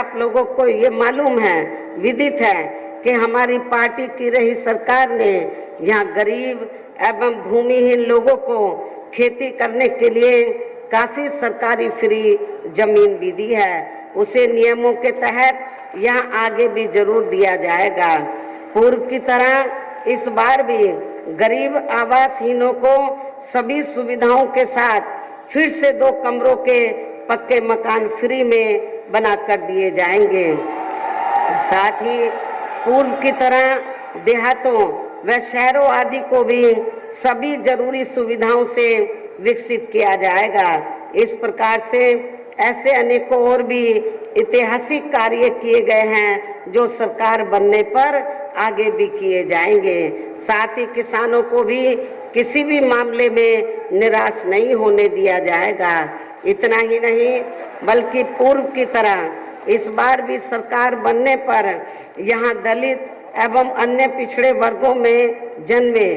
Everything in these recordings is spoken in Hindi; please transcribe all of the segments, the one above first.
आप लोगों को ये मालूम है, विदित है कि हमारी पार्टी की रही सरकार ने यहाँ गरीब एवं भूमिहीन लोगों को खेती करने के लिए काफी सरकारी फ्री जमीन भी दी है। उसे नियमों के तहत यहाँ आगे भी जरूर दिया जाएगा। पूर्व की तरह इस बार भी गरीब आवासहीनों को सभी सुविधाओं के साथ फिर से 2 कमरों के पक्के मकान फ्री में बना कर दिए जाएंगे। साथ ही पूर्व की तरह देहातों व शहरों आदि को भी सभी जरूरी सुविधाओं से विकसित किया जाएगा। इस प्रकार से ऐसे अनेकों और भी ऐतिहासिक कार्य किए गए हैं जो सरकार बनने पर आगे भी किए जाएंगे। साथ ही किसानों को भी किसी भी मामले में निराश नहीं होने दिया जाएगा। इतना ही नहीं बल्कि पूर्व की तरह इस बार भी सरकार बनने पर यहाँ दलित एवं अन्य पिछड़े वर्गों में जन्मे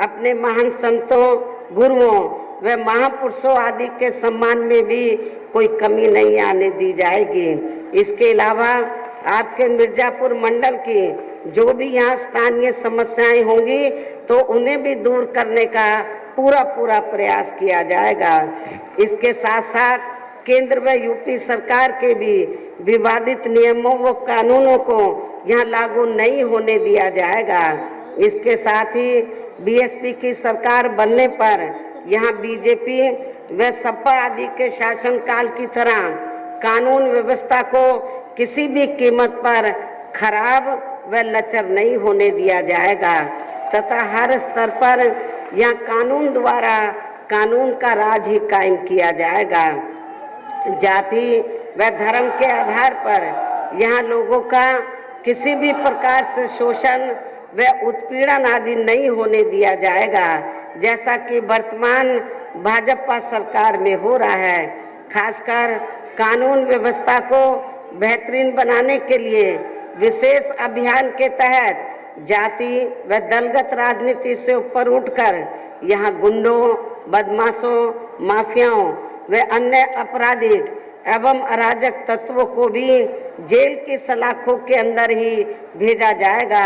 अपने महान संतों, गुरुओं व महापुरुषों आदि के सम्मान में भी कोई कमी नहीं आने दी जाएगी। इसके अलावा आपके मिर्जापुर मंडल की जो भी यहाँ स्थानीय समस्याएं होंगी तो उन्हें भी दूर करने का पूरा प्रयास किया जाएगा। इसके साथ साथ केंद्र व यूपी सरकार के भी विवादित नियमों व कानूनों को यहाँ लागू नहीं होने दिया जाएगा। इसके साथ ही बीएसपी की सरकार बनने पर यहाँ बीजेपी व सपा आदि के शासनकाल की तरह कानून व्यवस्था को किसी भी कीमत पर खराब व लचर नहीं होने दिया जाएगा तथा हर स्तर पर यहाँ कानून द्वारा कानून का राज ही कायम किया जाएगा। जाति व धर्म के आधार पर यहाँ लोगों का किसी भी प्रकार से शोषण व उत्पीड़न आदि नहीं होने दिया जाएगा, जैसा कि वर्तमान भाजपा सरकार में हो रहा है। खासकर कानून व्यवस्था को बेहतरीन बनाने के लिए विशेष अभियान के तहत जाति व दलगत राजनीति से ऊपर उठकर यहाँ गुंडों, बदमाशों, माफियाओं व अन्य आपराधिक एवं अराजक तत्वों को भी जेल की सलाखों के अंदर ही भेजा जाएगा,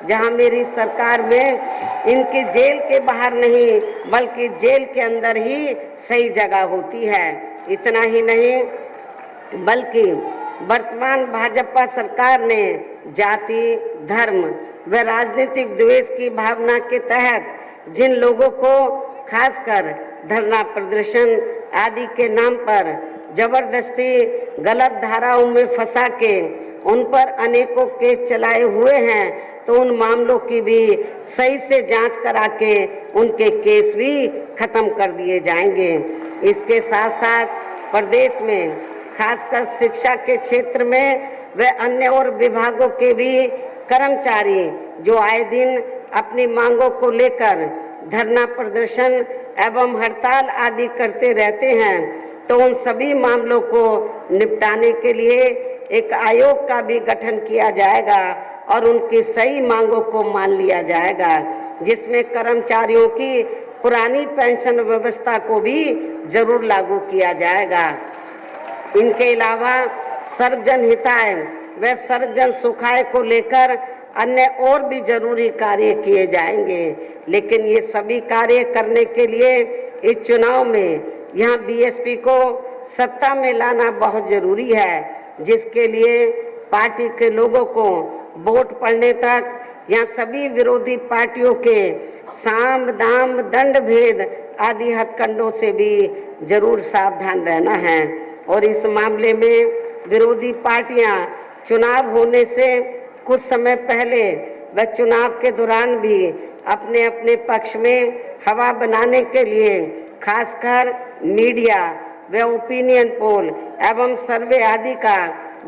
जहां मेरी सरकार में इनकी जेल के बाहर नहीं बल्कि जेल के अंदर ही सही जगह होती है। इतना ही नहीं बल्कि वर्तमान भाजपा सरकार ने जाति, धर्म व राजनीतिक द्वेष की भावना के तहत जिन लोगों को खासकर धरना प्रदर्शन आदि के नाम पर जबरदस्ती गलत धाराओं में फंसा के उन पर अनेकों केस चलाए हुए हैं, तो उन मामलों की भी सही से जांच करा के उनके केस भी खत्म कर दिए जाएंगे। इसके साथ साथ प्रदेश में खासकर शिक्षा के क्षेत्र में व अन्य और विभागों के भी कर्मचारी जो आए दिन अपनी मांगों को लेकर धरना प्रदर्शन एवं हड़ताल आदि करते रहते हैं, तो उन सभी मामलों को निपटाने के लिए एक आयोग का भी गठन किया जाएगा और उनकी सही मांगों को मान लिया जाएगा, जिसमें कर्मचारियों की पुरानी पेंशन व्यवस्था को भी जरूर लागू किया जाएगा। इनके अलावा सर्वजन हिताय व सर्वजन सुखाय को लेकर अन्य और भी जरूरी कार्य किए जाएंगे, लेकिन ये सभी कार्य करने के लिए इस चुनाव में यहाँ बीएसपी को सत्ता में लाना बहुत जरूरी है, जिसके लिए पार्टी के लोगों को वोट पड़ने तक यहाँ सभी विरोधी पार्टियों के साम दाम दंड भेद आदि हथकंडों से भी जरूर सावधान रहना है। और इस मामले में विरोधी पार्टियां चुनाव होने से कुछ समय पहले व चुनाव के दौरान भी अपने अपने पक्ष में हवा बनाने के लिए खासकर मीडिया व ओपिनियन पोल एवं सर्वे आदि का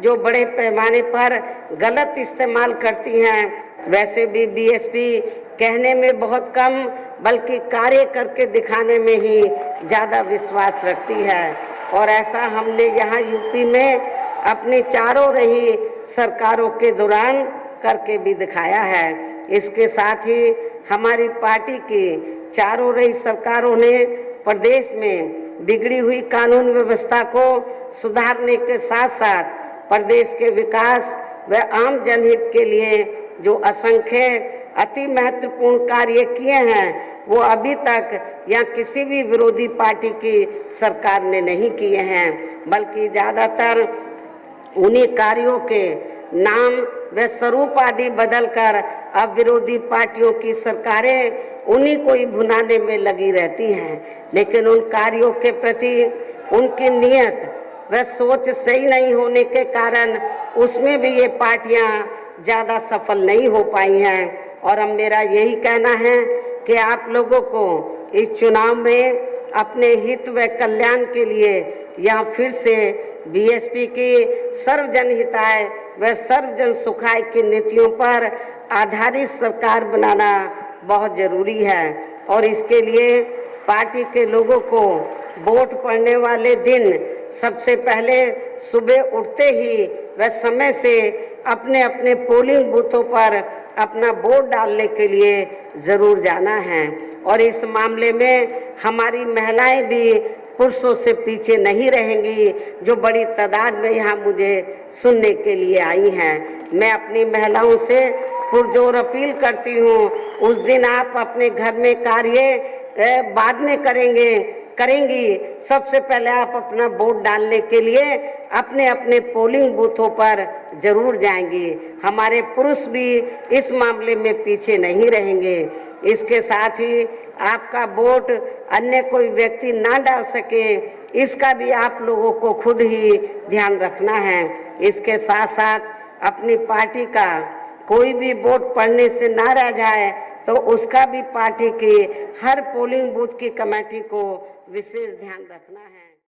जो बड़े पैमाने पर गलत इस्तेमाल करती हैं, वैसे भी बीएसपी कहने में बहुत कम बल्कि कार्य करके दिखाने में ही ज़्यादा विश्वास रखती है। और ऐसा हमने यहाँ यूपी में अपनी चारों रही सरकारों के दौरान करके भी दिखाया है। इसके साथ ही हमारी पार्टी की चारों रही सरकारों ने प्रदेश में बिगड़ी हुई कानून व्यवस्था को सुधारने के साथ साथ प्रदेश के विकास व आम जनहित के लिए जो असंख्य अति महत्वपूर्ण कार्य किए हैं वो अभी तक या किसी भी विरोधी पार्टी की सरकार ने नहीं किए हैं, बल्कि ज़्यादातर उन्हीं कार्यों के नाम व स्वरूप आदि बदलकर अब विरोधी पार्टियों की सरकारें उन्हीं को ही भुनाने में लगी रहती हैं। लेकिन उन कार्यों के प्रति उनकी नीयत व सोच सही नहीं होने के कारण उसमें भी ये पार्टियां ज़्यादा सफल नहीं हो पाई हैं। और अब मेरा यही कहना है कि आप लोगों को इस चुनाव में अपने हित व कल्याण के लिए या फिर से बीएसपी की सर्वजन हिताय व सर्वजन सुखाय की नीतियों पर आधारित सरकार बनाना बहुत जरूरी है। और इसके लिए पार्टी के लोगों को वोट पड़ने वाले दिन सबसे पहले सुबह उठते ही व समय से अपने अपने पोलिंग बूथों पर अपना वोट डालने के लिए ज़रूर जाना है। और इस मामले में हमारी महिलाएं भी पुरुषों से पीछे नहीं रहेंगी, जो बड़ी तादाद में यहाँ मुझे सुनने के लिए आई हैं। मैं अपनी महिलाओं से पुरजोर अपील करती हूँ, उस दिन आप अपने घर में कार्य बाद में करेंगी, सबसे पहले आप अपना वोट डालने के लिए अपने अपने पोलिंग बूथों पर जरूर जाएंगी। हमारे पुरुष भी इस मामले में पीछे नहीं रहेंगे। इसके साथ ही आपका वोट अन्य कोई व्यक्ति ना डाल सके, इसका भी आप लोगों को खुद ही ध्यान रखना है। इसके साथ साथ अपनी पार्टी का कोई भी वोट पड़ने से ना रह जाए तो उसका भी पार्टी की हर पोलिंग बूथ की कमेटी को विशेष ध्यान रखना है।